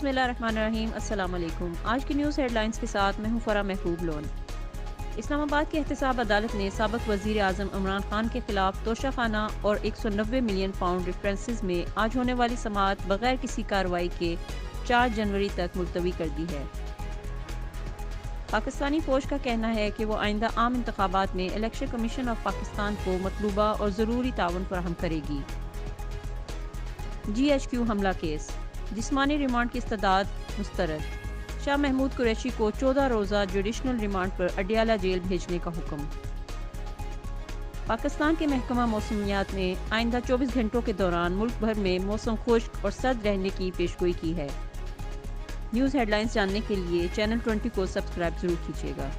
बिस्मिल्लाहिर्रहमानिर्रहीम। अस्सलाम वालेकुम। आज की न्यूज़ हेडलाइंस के साथ मैं हूँ फ़रा महबूब लोन। इस्लामाबाद की एहतसाब अदालत ने साबिक़ वज़ीर आज़म इमरान खान के खिलाफ तोशाखाना और 190 मिलियन पाउंड डिफरेंसेस में आज होने वाली समाअत बगैर किसी कार्रवाई के 4 जनवरी तक मुलतवी कर दी है। पाकिस्तानी फ़ौज का कहना है कि वो आइंदा आम इंतखाबात में इलेक्शन कमीशन ऑफ पाकिस्तान को मतलूबा और ज़रूरी ताउन फराहम करेगी। GHQ हमला केस, जिस्मानी रिमांड की इस्तदाद मुस्तरद। शाह महमूद कुरैशी को 14 रोज़ा जुडिशनल रिमांड पर अडियाला जेल भेजने का हुक्म। पाकिस्तान के महकमा मौसमियात ने आइंदा 24 घंटों के दौरान मुल्क भर में मौसम खुश्क और सर्द रहने की पेशगोई की है। न्यूज़ हेडलाइंस जानने के लिए चैनल 20 को सब्सक्राइब जरूर कीजिएगा।